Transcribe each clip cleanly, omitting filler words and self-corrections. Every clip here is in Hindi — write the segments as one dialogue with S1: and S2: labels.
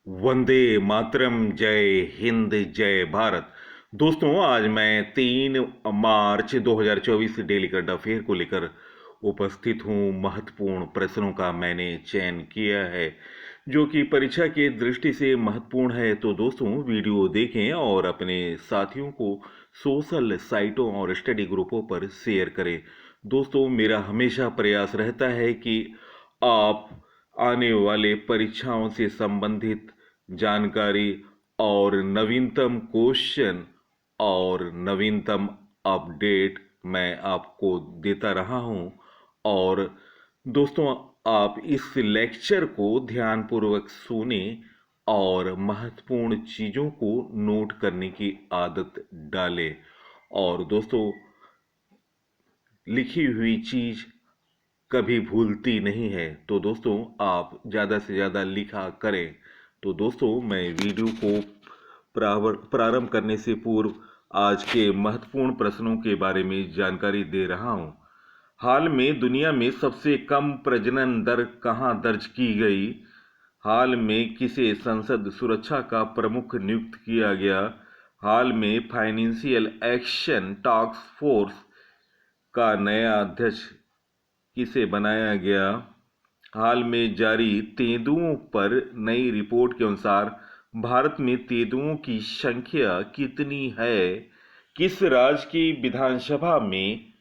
S1: वंदे मातरम। जय हिंद, जय भारत। दोस्तों, आज मैं 3 मार्च 2024 डेली करंट अफेयर को लेकर उपस्थित हूँ। महत्वपूर्ण प्रश्नों का मैंने चयन किया है जो कि परीक्षा की दृष्टि से महत्वपूर्ण है। तो दोस्तों, वीडियो देखें और अपने साथियों को सोशल साइटों और स्टडी ग्रुपों पर शेयर करें। दोस्तों, मेरा हमेशा प्रयास रहता है कि आप आने वाले परीक्षाओं से संबंधित जानकारी और नवीनतम क्वेश्चन और नवीनतम अपडेट मैं आपको देता रहा हूं। और दोस्तों, आप इस लेक्चर को ध्यानपूर्वक सुने और महत्वपूर्ण चीज़ों को नोट करने की आदत डालें। और दोस्तों, लिखी हुई चीज़ कभी भूलती नहीं है। तो दोस्तों, आप ज़्यादा से ज़्यादा लिखा करें। तो दोस्तों, मैं वीडियो को प्रारंभ करने से पूर्व आज के महत्वपूर्ण प्रश्नों के बारे में जानकारी दे रहा हूं। हाल में दुनिया में सबसे कम प्रजनन दर कहां दर्ज की गई? हाल में किसे संसद सुरक्षा का प्रमुख नियुक्त किया गया? हाल में फाइनेंशियल एक्शन टास्क फोर्स का नया अध्यक्ष किसे बनाया गया? हाल में जारी तेंदुओं पर नई रिपोर्ट के अनुसार भारत में तेंदुओं की संख्या कितनी है? किस राज्य की विधानसभा में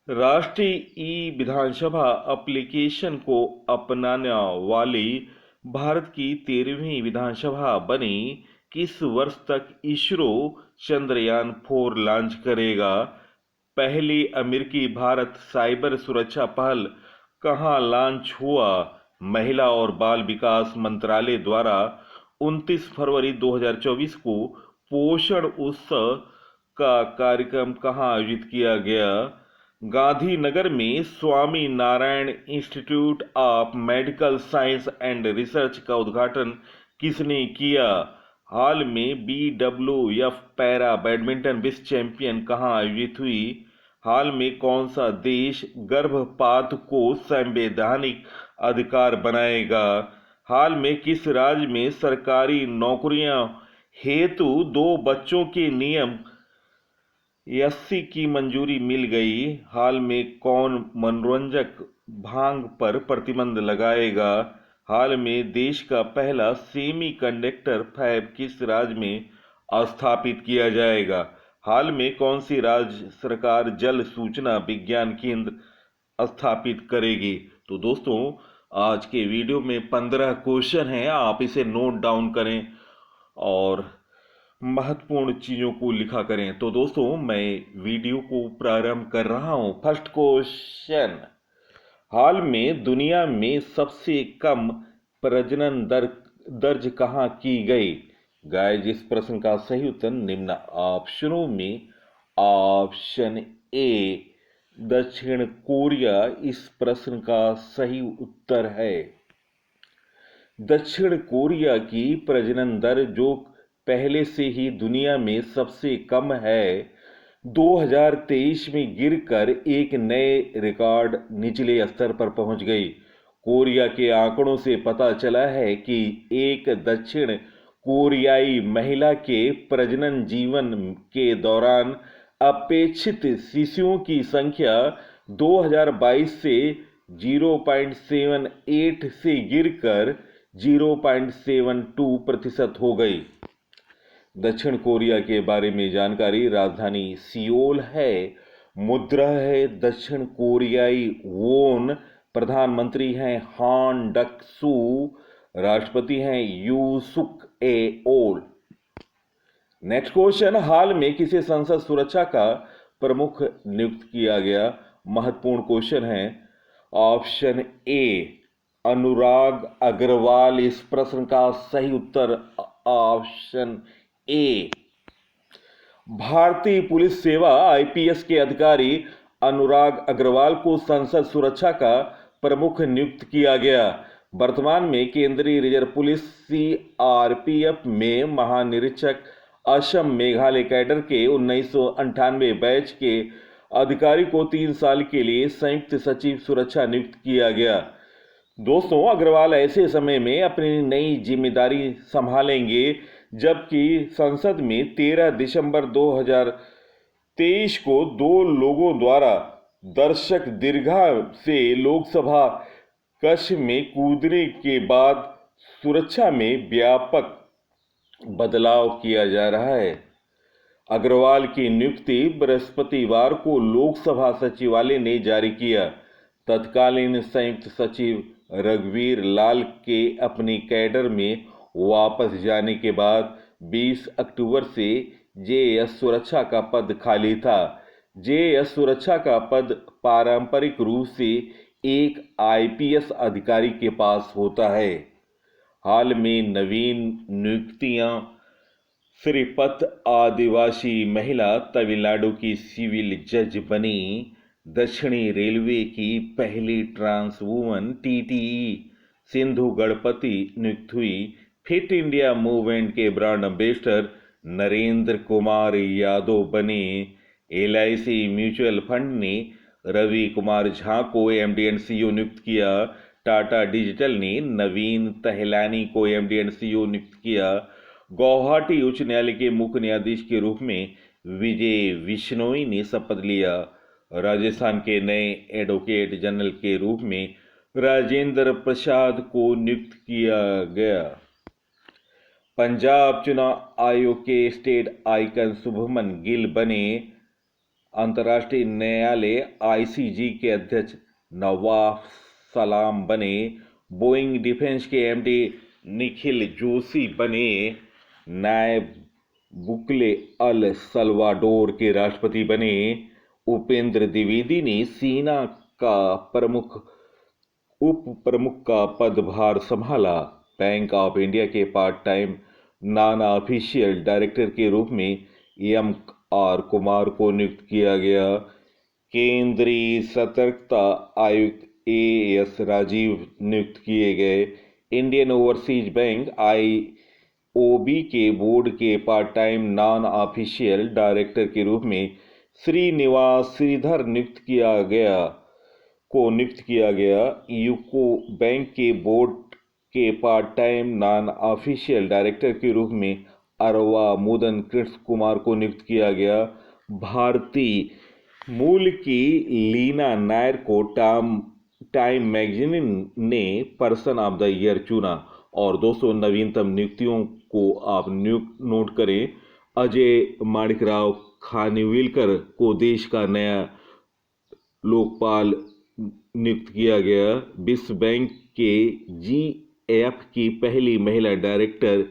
S1: राष्ट्रीय ई विधानसभा एप्लीकेशन को अपनाने वाली भारत की 13वीं विधानसभा बनी? किस वर्ष तक इसरो चंद्रयान-4 लॉन्च करेगा? पहली अमेरिकी भारत साइबर सुरक्षा पहल कहां लॉन्च हुआ? महिला और बाल विकास मंत्रालय द्वारा 29 फरवरी 2024 को पोषण उत्सव का कार्यक्रम कहां आयोजित किया गया? गांधीनगर में Swami Narayan institute of medical science and research का उद्घाटन किसने किया? हाल में BWF पैरा बैडमिंटन विश्व चैंपियन कहां आयोजित हुई? हाल में कौन सा देश गर्भपात को संवैधानिक अधिकार बनाएगा? हाल में किस राज्य में सरकारी नौकरियों हेतु 2 बच्चों के नियम 80 की मंजूरी मिल गई? हाल में कौन मनोरंजक भांग पर प्रतिबंध लगाएगा? हाल में देश का पहला सेमी कंडक्टर फैब किस राज्य में स्थापित किया जाएगा? हाल में कौन सी राज्य सरकार जल सूचना विज्ञान केंद्र स्थापित करेगी? तो दोस्तों, आज के वीडियो में 15 क्वेश्चन हैं, आप इसे नोट डाउन करें और महत्वपूर्ण चीजों को लिखा करें। तो दोस्तों, मैं वीडियो को प्रारंभ कर रहा हूं। फर्स्ट क्वेश्चन, हाल में दुनिया में सबसे कम प्रजनन दर दर्ज कहां की गई? गाइस, इस प्रश्न का सही उत्तर निम्न ऑप्शनों में ऑप्शन ए दक्षिण कोरिया इस प्रश्न का सही उत्तर है। दक्षिण कोरिया की प्रजनन दर, जो पहले से ही दुनिया में सबसे कम है, 2023 में गिरकर एक नए रिकॉर्ड निचले स्तर पर पहुंच गई। कोरिया के आंकड़ों से पता चला है कि एक दक्षिण कोरियाई महिला के प्रजनन जीवन के दौरान अपेक्षित शिशुओं की संख्या 2022 से 0.78 से गिरकर 0.72% हो गई। दक्षिण कोरिया के बारे में जानकारी, राजधानी सियोल है, मुद्रा है दक्षिण कोरियाई वोन, प्रधानमंत्री हैं हान डक सू, राष्ट्रपति हैं यू सुक एओल। नेक्स्ट क्वेश्चन, हाल में किसे संसद सुरक्षा का प्रमुख नियुक्त किया गया? महत्वपूर्ण क्वेश्चन है। ऑप्शन ए अनुराग अग्रवाल इस प्रश्न का सही उत्तर ऑप्शन ए। भारतीय पुलिस सेवा आईपीएस के अधिकारी अनुराग अग्रवाल को संसद सुरक्षा का प्रमुख नियुक्त किया गया। वर्तमान में केंद्रीय रिजर्व पुलिस सीआरपीएफ में महानिरीक्षक असम मेघालय कैडर के 1998 बैच के अधिकारी को 3 साल के लिए संयुक्त सचिव सुरक्षा नियुक्त किया गया। दोस्तों, अग्रवाल ऐसे समय में अपनी नई जिम्मेदारी संभालेंगे जबकि संसद में 13 दिसंबर 2023 को दो लोगों द्वारा दर्शक दीर्घा से लोकसभा कक्ष में कूदने के बाद सुरक्षा में व्यापक बदलाव किया जा रहा है। अग्रवाल की नियुक्ति बृहस्पतिवार को लोकसभा सचिवालय ने जारी किया। तत्कालीन संयुक्त सचिव रघुवीर लाल के अपने कैडर में वापस जाने के बाद 20 अक्टूबर से जेएस सुरक्षा का पद खाली था। जेएस सुरक्षा का पद पारंपरिक रूप से एक आईपीएस अधिकारी के पास होता है। हाल में नवीन नियुक्तियां श्रीपत आदिवासी महिला तमिलनाडु की सिविल जज बनी। दक्षिणी रेलवे की पहली trans woman TTE Sindhu Ganapati नियुक्त हुई। फिट इंडिया मूवमेंट के ब्रांड एम्बेसडर नरेंद्र कुमार यादव बने। एलआईसी म्यूचुअल फंड ने रवि कुमार झा को एमडी एंड सीईओ नियुक्त किया। टाटा डिजिटल ने नवीन तहलानी को एमडी एंड सीईओ नियुक्त किया। गुवाहाटी उच्च न्यायालय के मुख्य न्यायाधीश के रूप में विजय विश्नोई ने शपथ लिया। राजस्थान के नए एडवोकेट जनरल के रूप में राजेंद्र प्रसाद को नियुक्त किया गया। पंजाब चुनाव आयोग के स्टेट आइकन शुभमन गिल बने। अंतर्राष्ट्रीय न्यायालय आईसीजे के अध्यक्ष नवाब सलाम बने। बोइंग डिफेंस के एमडी निखिल जोशी बने। नायब बुकले अल सल्वाडोर के राष्ट्रपति बने। उपेंद्र द्विवेदी ने सेना का उप प्रमुख का पदभार संभाला। बैंक ऑफ इंडिया के part time non official director के रूप में एम आर कुमार को नियुक्त किया गया। केंद्रीय सतर्कता आयुक्त एएस राजीव नियुक्त किए गए। इंडियन ओवरसीज बैंक आईओबी के बोर्ड के part time non official director के रूप में श्रीनिवास श्रीधर नियुक्त किया गया। यूको बैंक के बोर्ड के part time non official director के रूप में अरवा मुदन कृष्ण कुमार को नियुक्त किया गया। भारतीय मूल की लीना नायर को टाइम मैगजीन ने पर्सन ऑफ द ईयर चुना। और दोस्तों, नवीनतम नियुक्तियों को आप नोट करें। अजय माणिकराव खानविलकर को देश का नया लोकपाल नियुक्त किया गया। विश्व बैंक के जीएफ की पहली महिला डायरेक्टर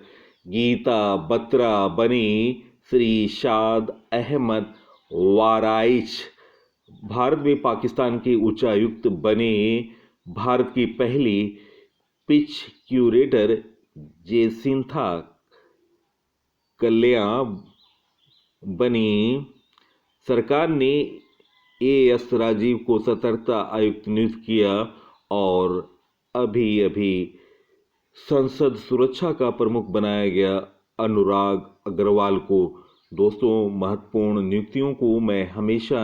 S1: गीता बत्रा बनी। श्री शाद अहमद वाराइच भारत में पाकिस्तान के उच्चायुक्त बने। भारत की पहली पिच क्यूरेटर जेसिंथा कल्याण बनी। सरकार ने एएस राजीव को सतर्कता आयुक्त नियुक्त किया। और अभी संसद सुरक्षा का प्रमुख बनाया गया अनुराग अग्रवाल को। दोस्तों, महत्वपूर्ण नियुक्तियों को मैं हमेशा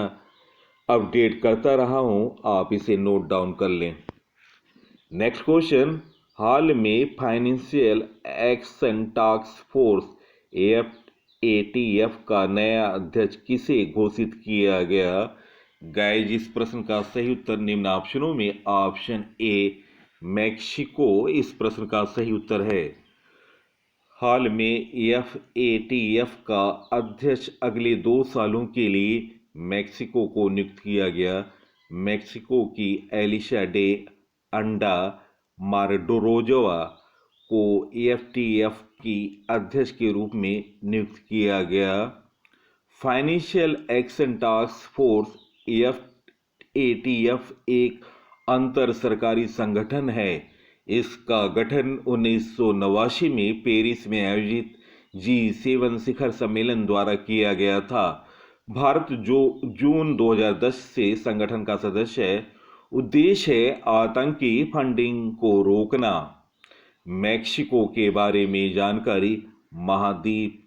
S1: अपडेट करता रहा हूं, आप इसे नोट डाउन कर लें। नेक्स्ट क्वेश्चन, हाल में financial action task force ETF का नया अध्यक्ष किसे घोषित किया गया? गाइज, इस प्रश्न का सही उत्तर निम्न ऑप्शनों में ऑप्शन ए मैक्सिको इस प्रश्न का सही उत्तर है। हाल में एटीएफ का अध्यक्ष अगले 2 सालों के लिए मैक्सिको को नियुक्त किया गया। मैक्सिको की एलिशा डे अंडा मार्डोरोजोवा को एटीएफ की अध्यक्ष के रूप में नियुक्त किया गया। Financial action task force ETF एक अंतर सरकारी संगठन है। इसका गठन 1989 में पेरिस में आयोजित G7 शिखर सम्मेलन द्वारा किया गया था। भारत जो जून 2010 से संगठन का सदस्य है। उद्देश्य है आतंकी फंडिंग को रोकना। मैक्सिको के बारे में जानकारी। महाद्वीप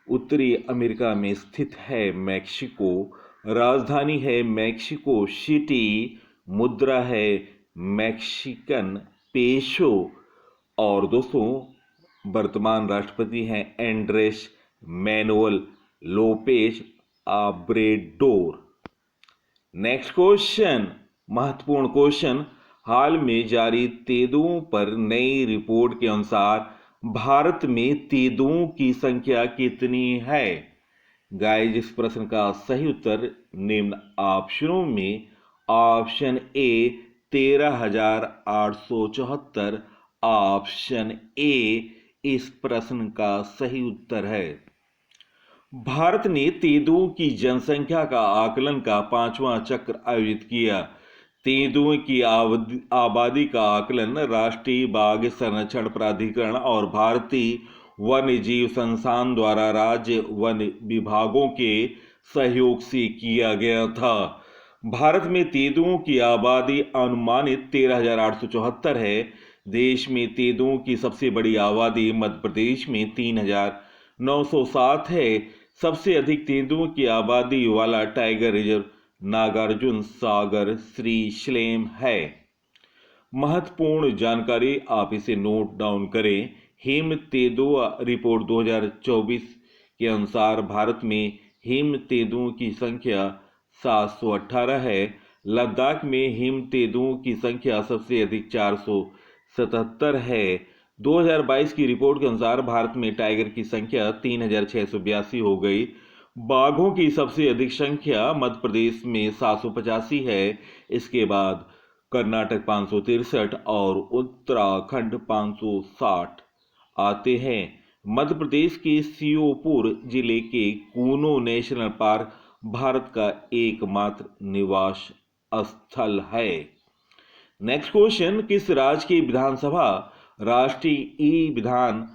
S1: उत्तरी अमेरिका में स्थित है। मैक्सिको राजधानी है मैक्सिको सिटी। मुद्रा है मैक्सिकन पेशो और दोस्तों वर्तमान राष्ट्रपति हैं Andres Manuel Lopez Obrador. Next question, महत्वपूर्ण क्वेश्चन, हाल में जारी तेंदुओं पर नई रिपोर्ट के अनुसार भारत में तेंदुओं की संख्या कितनी है? गाइस, इस प्रश्न का सही उत्तर निम्न ऑप्शनों में ऑप्शन ए 13,874 ऑप्शन ए इस प्रश्न का सही उत्तर है। भारत ने तेंदुओं की जनसंख्या का आकलन का 5वां चक्र आयोजित किया। तेंदुओं की आबादी का आकलन राष्ट्रीय बाघ संरक्षण प्राधिकरण और भारतीय वन्य जीव संस्थान द्वारा राज्य वन विभागों के सहयोग से किया गया था। भारत में तेंदुओं की आबादी अनुमानित 13,874 है। देश में तेंदुओं की सबसे बड़ी आबादी मध्य प्रदेश में 3,907 है। सबसे अधिक तेंदुओं की आबादी वाला टाइगर रिजर्व नागार्जुन सागर श्रीशैलम है। महत्वपूर्ण जानकारी, आप इसे नोट डाउन करें। हिम तेंदुआ रिपोर्ट 2024 के अनुसार भारत में हिम तेंदुओं की संख्या 718 है। लद्दाख में हिम तेंदुओं की संख्या सबसे अधिक 477 है। 2022 की रिपोर्ट के अनुसार भारत में टाइगर की संख्या 3,682 हो गई। बाघों की सबसे अधिक संख्या मध्य प्रदेश में 785 है। इसके बाद कर्नाटक 563 और उत्तराखंड 560 आते हैं। मध्य प्रदेश के श्योपुर जिले के कूनो नेशनल पार्क भारत का एकमात्र निवास स्थल है। नेक्स्ट क्वेश्चन, किस राज्य की विधानसभा राष्ट्रीय ई विधान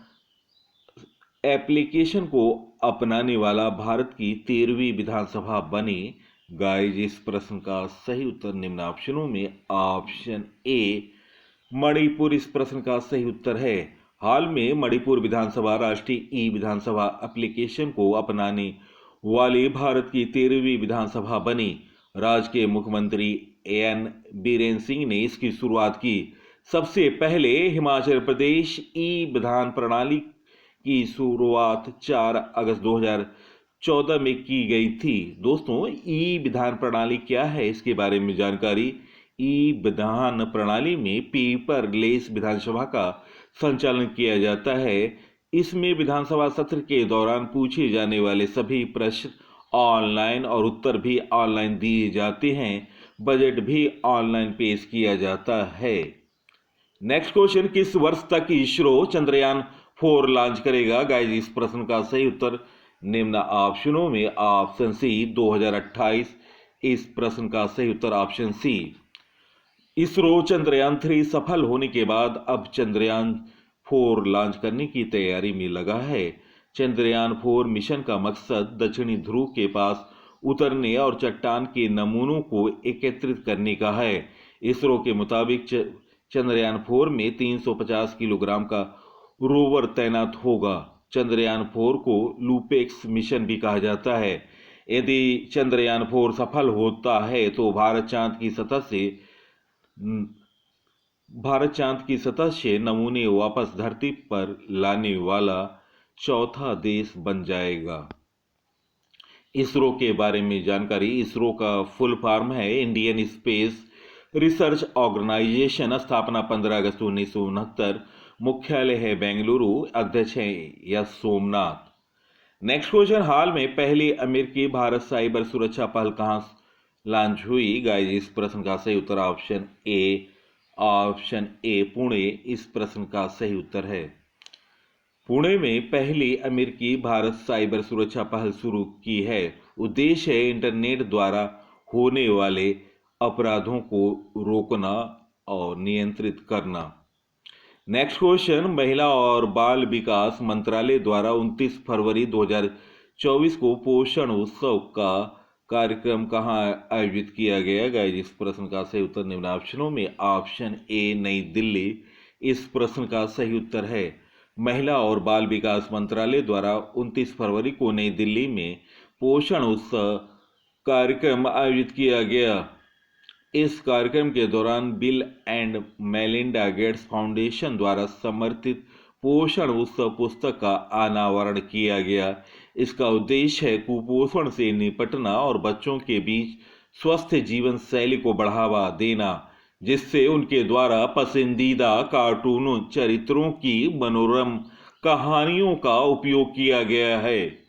S1: एप्लीकेशन को अपनाने वाला भारत की 13वीं विधानसभा बनी? गाइस, इस प्रश्न का सही उत्तर निम्न ऑप्शनों में ऑप्शन ए मणिपुर इस प्रश्न का सही उत्तर है। हाल में मणिपुर विधानसभा राष्ट्रीय ई विधानसभा एप्लीकेशन को अपनाने वाली भारत की 13वीं विधानसभा बनी। राज्य के मुख्यमंत्री एन बीरेन सिंह ने इसकी शुरुआत की। सबसे पहले हिमाचल प्रदेश ई विधान प्रणाली की शुरुआत 4 अगस्त 2014 में की गई थी। दोस्तों, ई विधान प्रणाली क्या है, इसके बारे में जानकारी। ई विधान प्रणाली में पेपरलेस विधानसभा का संचालन किया जाता है। इसमें विधानसभा सत्र के दौरान पूछे जाने वाले सभी प्रश्न ऑनलाइन और उत्तर भी ऑनलाइन दिए जाते हैं। बजट भी ऑनलाइन पेश किया जाता है। नेक्स्ट क्वेश्चन, किस वर्ष तक इसरो चंद्रयान 4 लॉन्च करेगा? गाइस, इस प्रश्न का सही उत्तर निम्न ऑप्शनों में ऑप्शन सी 2028 इस प्रश्न का सही उत्तर ऑप्शन सी। इसरो चंद्रयान 3 सफल होने के बाद अब चंद्रयान 4 लॉन्च करने की तैयारी में लगा है। चंद्रयान 4 मिशन का मकसद दक्षिणी ध्रुव के पास उतरने और चट्टान के नमूनों को एकत्रित करने का है। इसरो के मुताबिक चंद्रयान 4 में 350 किलोग्राम का रोवर तैनात होगा। चंद्रयान 4 को लूपेक्स मिशन भी कहा जाता है। यदि चंद्रयान 4 सफल होता है तो भारत चांद की सतह से नमूने वापस धरती पर लाने वाला चौथा देश बन जाएगा। इसरो के बारे में जानकारी। इसरो का फुल फॉर्म है इंडियन स्पेस रिसर्च ऑर्गेनाइजेशन। स्थापना 15 अगस्त 1969। मुख्यालय है बेंगलुरु। अध्यक्ष है एस सोमनाथ। नेक्स्ट क्वेश्चन, हाल में पहली अमेरिकी भारत साइबर सुरक्षा पहल कहां लॉन्च हुई? गाइस, इस प्रश्न का सही उत्तर ऑप्शन ए पुणे इस प्रश्न का सही उत्तर है। पुणे में पहली अमेरिकी भारत साइबर सुरक्षा पहल शुरू की है। उद्देश्य है इंटरनेट द्वारा होने वाले अपराधों को रोकना और नियंत्रित करना। नेक्स्ट क्वेश्चन, महिला और बाल विकास मंत्रालय द्वारा 29 फरवरी 2024 को पोषण उत्सव का कार्यक्रम कहां आयोजित किया गया? गाइस, इस प्रश्न का सही उत्तर निम्न ऑप्शनों में ऑप्शन ए नई दिल्ली इस प्रश्न का सही उत्तर है। महिला और बाल विकास मंत्रालय द्वारा 29 फरवरी को नई दिल्ली में पोषण उत्सव कार्यक्रम आयोजित किया गया। इस कार्यक्रम के दौरान bill and Melinda Gates foundation द्वारा समर्थित पोषण उत्सव पुस्तक का अनावरण किया गया। इसका उद्देश्य है कुपोषण से निपटना और बच्चों के बीच स्वस्थ जीवन शैली को बढ़ावा देना, जिससे उनके द्वारा पसंदीदा कार्टून चरित्रों की मनोरम कहानियों का उपयोग किया गया है।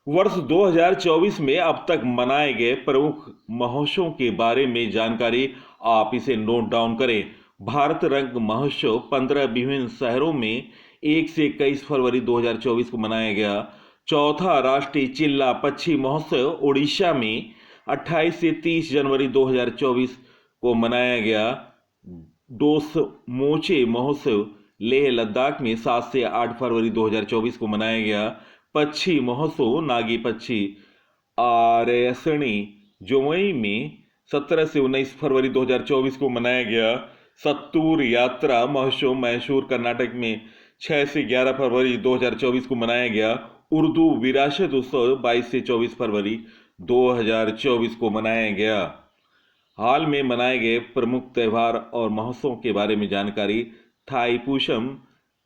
S1: वर्ष 2024 में अब तक मनाए गए प्रमुख महोत्सवों के बारे में जानकारी आप इसे नोट डाउन करें। भारत रंग महोत्सव 15 विभिन्न शहरों में 1 से 21 फरवरी 2024 को मनाया गया। चौथा राष्ट्रीय चिल्ला पक्षी महोत्सव ओडिशा में 28 से 30 जनवरी 2024 को मनाया गया। डोस मोचे महोत्सव लेह लद्दाख में 7 से 8 फरवरी 2024 को मनाया गया। पक्षी महोत्सव नागी पक्षी आरएसणी जोमई में 17 से 19 फरवरी 2024 को मनाया गया। सत्तूर यात्रा महोत्सव मैसूर कर्नाटक में 6 से 11 फरवरी 2024 को मनाया गया। उर्दू विरासत उत्सव 22 से 24 फरवरी 2024 को मनाया गया। हाल में मनाए गए प्रमुख त्यौहार और महोत्सवों के बारे में जानकारी।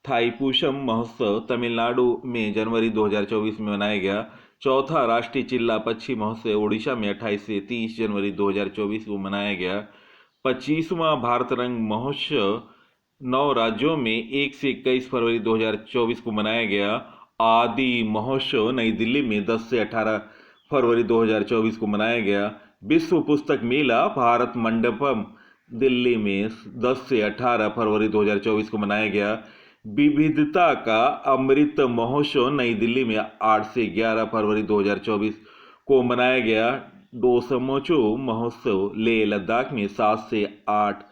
S1: थाईपुसम महोत्सव तमिलनाडु में जनवरी 2024 में मनाया गया। चौथा राष्ट्रीय चिल्ला पक्षी महोत्सव ओडिशा में 28 से 30 जनवरी 2024 को मनाया गया। 25वां भारत रंग महोत्सव 9 राज्यों में 1 से 21 फरवरी 2024 को मनाया गया। आदि महोत्सव नई दिल्ली में 10 से 18 फरवरी 2024 को मनाया गया। विश्व पुस्तक मेला भारत मंडपम दिल्ली में 10 से 18 फरवरी 2024 को मनाया गया। विविधता का अमृत महोत्सव नई दिल्ली में 8 से 11 फरवरी 2024 को मनाया गया। डोसमोचो महोत्सव लेह लद्दाख में 7 से 8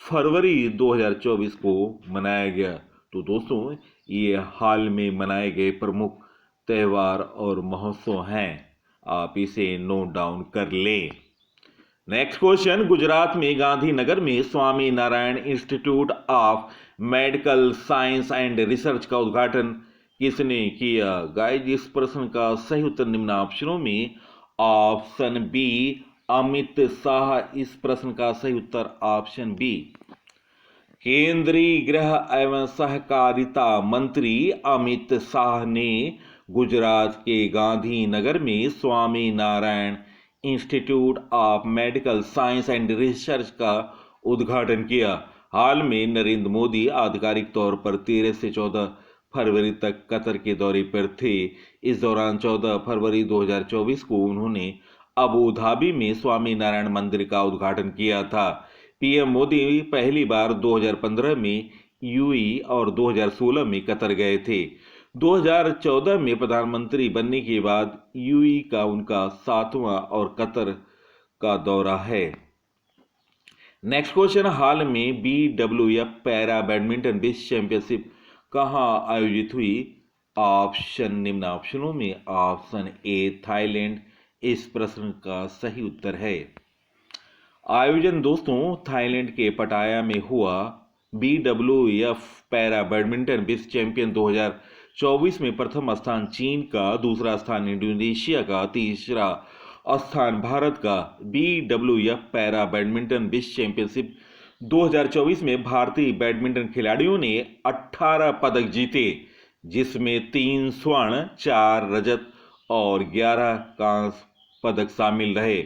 S1: फरवरी 2024 को मनाया गया। तो दोस्तों, ये हाल में मनाए गए प्रमुख त्यौहार और महोत्सव हैं, आप इसे नोट डाउन कर लें। नेक्स्ट क्वेश्चन, गुजरात में गांधीनगर में Swami Narayan institute of medical science and research का उद्घाटन किसने किया? गाइस, इस प्रश्न का सही उत्तर निम्न ऑप्शनों में ऑप्शन बी अमित शाह। इस प्रश्न का सही उत्तर ऑप्शन बी। केंद्रीय गृह एवं सहकारिता मंत्री अमित शाह ने गुजरात के गांधीनगर में Swami Narayan institute of medical science and research का उद्घाटन किया। हाल में नरेंद्र मोदी आधिकारिक तौर पर 13 से 14 फरवरी तक कतर के दौरे पर थे। इस दौरान 14 फरवरी 2024 को उन्होंने अबू धाबी में स्वामी नारायण मंदिर का उद्घाटन किया था। पीएम मोदी पहली बार 2015 में यूएई और 2016 में कतर गए थे। 2014 में प्रधानमंत्री बनने के बाद यूएई का उनका 7वां और कतर का दौरा है। नेक्स्ट क्वेश्चन, हाल में BWF पैरा बैडमिंटन विश्व चैंपियनशिप कहां आयोजित हुई? ऑप्शन निम्न ऑप्शनों में ऑप्शन ए थाईलैंड इस प्रश्न का सही उत्तर है। आयोजन दोस्तों थाईलैंड के पटाया में हुआ। BWF पैरा बैडमिंटन विश्व चैंपियन 2024 में प्रथम स्थान चीन का, दूसरा स्थान इंडोनेशिया का, तीसरा स्थान भारत का। BWF पैरा बैडमिंटन विश्व चैंपियनशिप 2024 में भारतीय बैडमिंटन खिलाड़ियों ने 18 पदक जीते, जिसमें 3 स्वर्ण, 4 रजत और 11 कांस्य पदक शामिल रहे।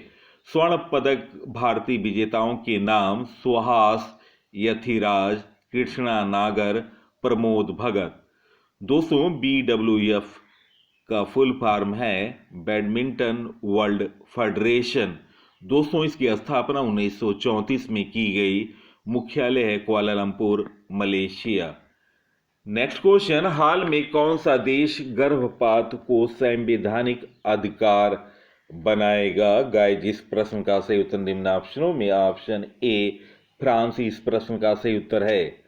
S1: स्वर्ण पदक भारतीय विजेताओं के नाम सुहास यथिराज, कृष्णा नागर, प्रमोद भगत। दोस्तों, BWF का फुल फॉर्म है बैडमिंटन वर्ल्ड फेडरेशन। दोस्तों, इसकी स्थापना 1934 में की गई। मुख्यालय है कुआलालंपुर, मलेशिया। नेक्स्ट क्वेश्चन, हाल में कौन सा देश गर्भपात को संवैधानिक अधिकार बनाएगा? गाइस, इस प्रश्न का सही उत्तर निम्न ऑप्शनों में ऑप्शन ए फ्रांस इस प्रश्न का सही उत्तर है।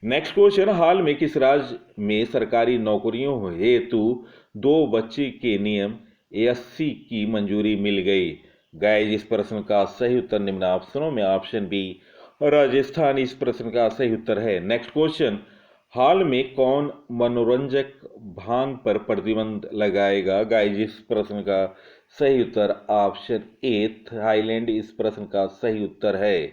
S1: नेक्स्ट क्वेश्चन, हाल में किस राज्य में सरकारी नौकरियों हेतु 2 बच्चे के नियम 80 की मंजूरी मिल गई? गाइस, इस प्रश्न का सही उत्तर निम्न ऑप्शनों में ऑप्शन बी राजस्थान इस प्रश्न का सही उत्तर है। नेक्स्ट क्वेश्चन, हाल में कौन मनोरंजक भांग पर प्रतिबंध लगाएगा? गाइस, इस प्रश्न का सही उत्तर ऑप्शन ए थाईलैंड इस प्रश्न का सही उत्तर है।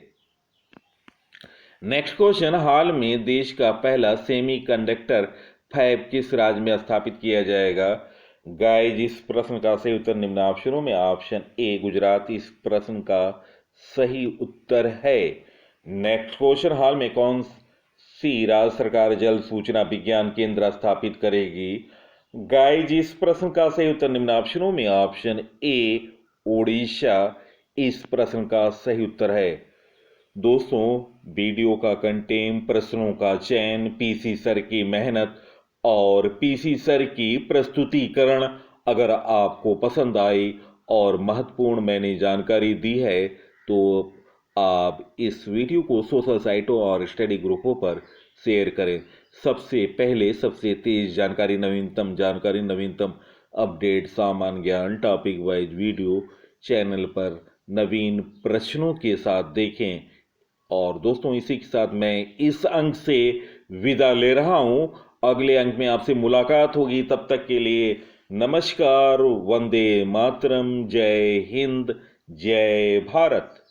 S1: नेक्स्ट क्वेश्चन, हाल में देश का पहला सेमीकंडक्टर फैब किस राज्य में स्थापित किया जाएगा? गाइस, इस प्रश्न का सही उत्तर निम्न ऑप्शनों में ऑप्शन ए गुजरात इस प्रश्न का सही उत्तर है। नेक्स्ट क्वेश्चन, हाल में कौन सी राज्य सरकार जल सूचना विज्ञान केंद्र स्थापित करेगी? गाइस, इस प्रश्न का सही उत्तर निम्न ऑप्शनों में ऑप्शन ए ओडिशा इस प्रश्न का सही उत्तर है। दोस्तों, वीडियो का कंटेंट, प्रश्नों का चयन, पीसी सर की मेहनत और पीसी सर की प्रस्तुतिकरण अगर आपको पसंद आई और महत्वपूर्ण मैंने जानकारी दी है तो आप इस वीडियो को सोशल साइटों और स्टडी ग्रुपों पर शेयर करें। सबसे पहले सबसे तेज जानकारी, नवीनतम अपडेट, सामान्य ज्ञान, टॉपिक वाइज वीडियो चैनल पर नवीन प्रश्नों के साथ देखें। और दोस्तों, इसी के साथ मैं इस अंक से विदा ले रहा हूं। अगले अंक में आपसे मुलाकात होगी, तब तक के लिए नमस्कार, वंदे मातरम, जय हिंद, जय भारत।